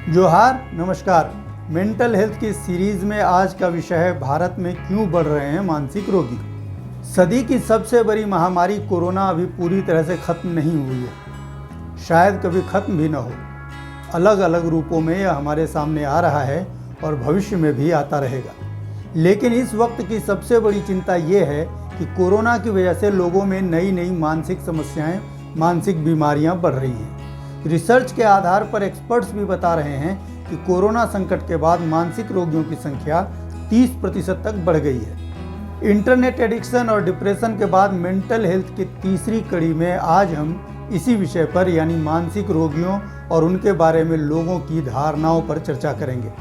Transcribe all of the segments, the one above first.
जोहार, नमस्कार। Mental health की सीरीज में आज का विषय है भारत में क्यों बढ़ रहे हैं मानसिक रोगी। सदी की सबसे बड़ी महामारी कोरोना अभी पूरी तरह से खत्म नहीं हुई है, शायद कभी खत्म भी न हो। अलग अलग रूपों में यह हमारे सामने आ रहा है और भविष्य में भी आता रहेगा। लेकिन इस वक्त की सबसे बड़ी चिंता ये है कि कोरोना की वजह से लोगों में नई नई मानसिक समस्याएं, मानसिक बीमारियां बढ़ रही हैं। रिसर्च के आधार पर एक्सपर्ट्स भी बता रहे हैं कि कोरोना संकट के बाद मानसिक रोगियों की संख्या 30% तक बढ़ गई है। इंटरनेट एडिक्शन और डिप्रेशन के बाद मेंटल हेल्थ की तीसरी कड़ी में आज हम इसी विषय पर यानी मानसिक रोगियों और उनके बारे में लोगों की धारणाओं पर चर्चा करेंगे।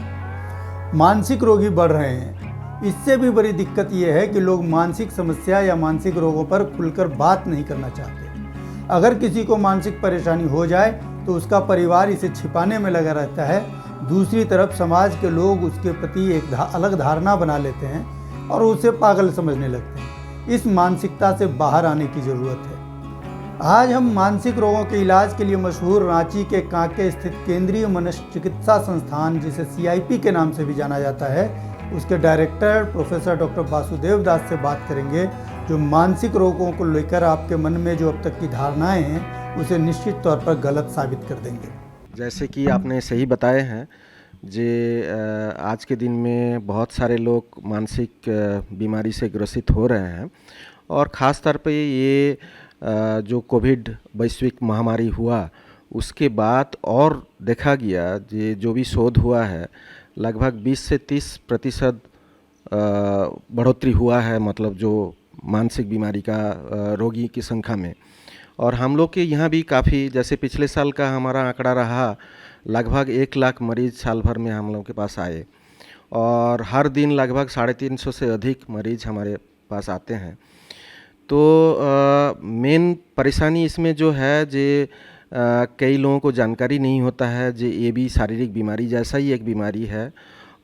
मानसिक रोगी बढ़ रहे हैं, इससे भी बड़ी दिक्कत यह है कि लोग मानसिक समस्या या मानसिक रोगों पर खुलकर बात नहीं करना चाहते। अगर किसी को मानसिक परेशानी हो जाए तो उसका परिवार इसे छिपाने में लगा रहता है। दूसरी तरफ समाज के लोग उसके प्रति एक अलग धारणा बना लेते हैं और उसे पागल समझने लगते हैं। इस मानसिकता से बाहर आने की ज़रूरत है। आज हम मानसिक रोगों के इलाज के लिए मशहूर रांची के कांके स्थित केंद्रीय मनोचिकित्सा संस्थान, जिसे CIP के नाम से भी जाना जाता है, उसके डायरेक्टर प्रोफेसर डॉक्टर वासुदेव दास से बात करेंगे, जो मानसिक रोगों को लेकर आपके मन में जो अब तक की धारणाएं हैं उसे निश्चित तौर पर गलत साबित कर देंगे। जैसे कि आपने सही बताए हैं, आज के दिन में बहुत सारे लोग मानसिक बीमारी से ग्रसित हो रहे हैं और ख़ास तौर पे ये जो कोविड वैश्विक महामारी हुआ उसके बाद और देखा गया, ये जो भी शोध हुआ है लगभग 20 से 30% बढ़ोतरी हुआ है, मतलब जो मानसिक बीमारी का रोगी की संख्या में। और हम लोग के यहाँ भी काफ़ी, जैसे पिछले साल का हमारा आंकड़ा रहा, लगभग 1 लाख मरीज़ साल भर में हम लोग के पास आए और हर दिन लगभग 350 से अधिक मरीज़ हमारे पास आते हैं। तो मेन परेशानी इसमें जो है कई लोगों को जानकारी नहीं होता है ये भी शारीरिक बीमारी जैसा ही एक बीमारी है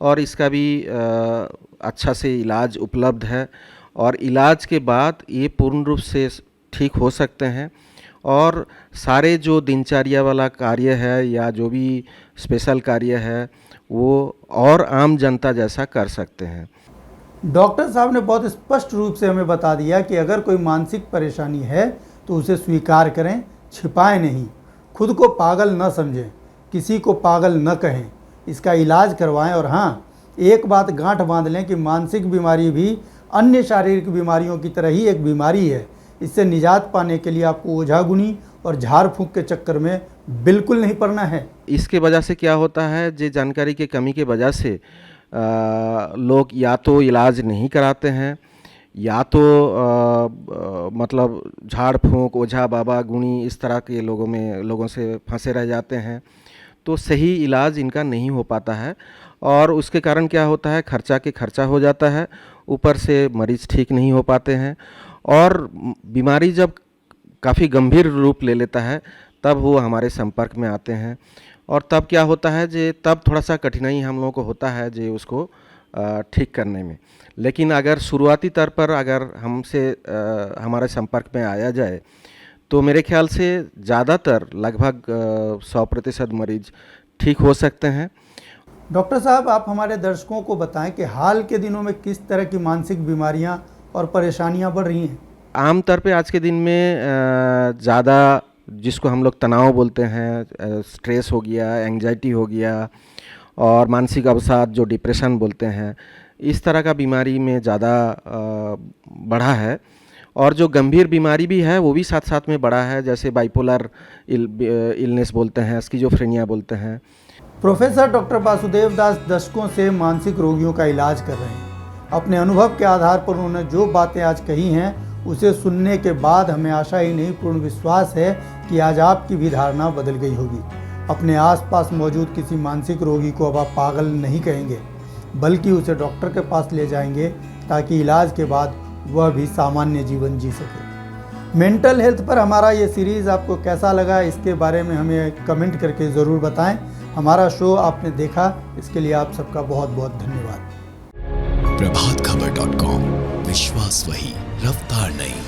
और इसका भी अच्छा से इलाज उपलब्ध है और इलाज के बाद ये पूर्ण रूप से ठीक हो सकते हैं और सारे जो दिनचर्या वाला कार्य है या जो भी स्पेशल कार्य है वो और आम जनता जैसा कर सकते हैं। डॉक्टर साहब ने बहुत स्पष्ट रूप से हमें बता दिया कि अगर कोई मानसिक परेशानी है तो उसे स्वीकार करें, छिपाएं नहीं, खुद को पागल न समझें, किसी को पागल न कहें, इसका इलाज करवाएं। और हाँ, एक बात गांठ बांध लें कि मानसिक बीमारी भी अन्य शारीरिक बीमारियों की तरह ही एक बीमारी है। इससे निजात पाने के लिए आपको ओझागुनी और झाड़ फूंक के चक्कर में बिल्कुल नहीं पड़ना है। इसके वजह से क्या होता है, जो जानकारी की कमी की वजह से लोग या तो इलाज नहीं कराते हैं या तो मतलब झाड़ फूंक, ओझा बाबा, गुणी इस तरह के लोगों से फंसे रह जाते हैं। तो सही इलाज इनका नहीं हो पाता है और उसके कारण क्या होता है, खर्चा हो जाता है, ऊपर से मरीज़ ठीक नहीं हो पाते हैं और बीमारी जब काफ़ी गंभीर रूप ले लेता है तब वो हमारे संपर्क में आते हैं और तब क्या होता है तब थोड़ा सा कठिनाई हम लोगों को होता है उसको ठीक करने में। लेकिन अगर शुरुआती तौर पर अगर हमसे हमारे संपर्क में आया जाए तो मेरे ख्याल से ज़्यादातर लगभग 100% मरीज ठीक हो सकते हैं। डॉक्टर साहब, आप हमारे दर्शकों को बताएं कि हाल के दिनों में किस तरह की मानसिक बीमारियां और परेशानियां बढ़ रही हैं। आम तौर पे आज के दिन में ज़्यादा जिसको हम लोग तनाव बोलते हैं, स्ट्रेस हो गया, एंग्जाइटी हो गया और मानसिक अवसाद जो डिप्रेशन बोलते हैं, इस तरह का बीमारी में ज़्यादा बढ़ा है और जो गंभीर बीमारी भी है वो भी साथ साथ में बढ़ा है, जैसे बाइपोलर इलनेस बोलते हैं, स्किज़ोफ्रेनिया बोलते हैं। प्रोफेसर डॉक्टर वासुदेव दास दशकों से मानसिक रोगियों का इलाज कर रहे हैं। अपने अनुभव के आधार पर उन्होंने जो बातें आज कही हैं उसे सुनने के बाद हमें आशा ही नहीं पूर्ण विश्वास है कि आज आपकी भी धारणा बदल गई होगी। अपने आसपास मौजूद किसी मानसिक रोगी को अब आप पागल नहीं कहेंगे, बल्कि उसे डॉक्टर के पास ले जाएंगे ताकि इलाज के बाद वह भी सामान्य जीवन जी सके। मेंटल हेल्थ पर हमारा ये सीरीज़ आपको कैसा लगा, इसके बारे में हमें कमेंट करके ज़रूर बताएं। हमारा शो आपने देखा, इसके लिए आप सबका बहुत बहुत धन्यवाद। प्रभातखबर.com, विश्वास वही, रफ्तार नहीं।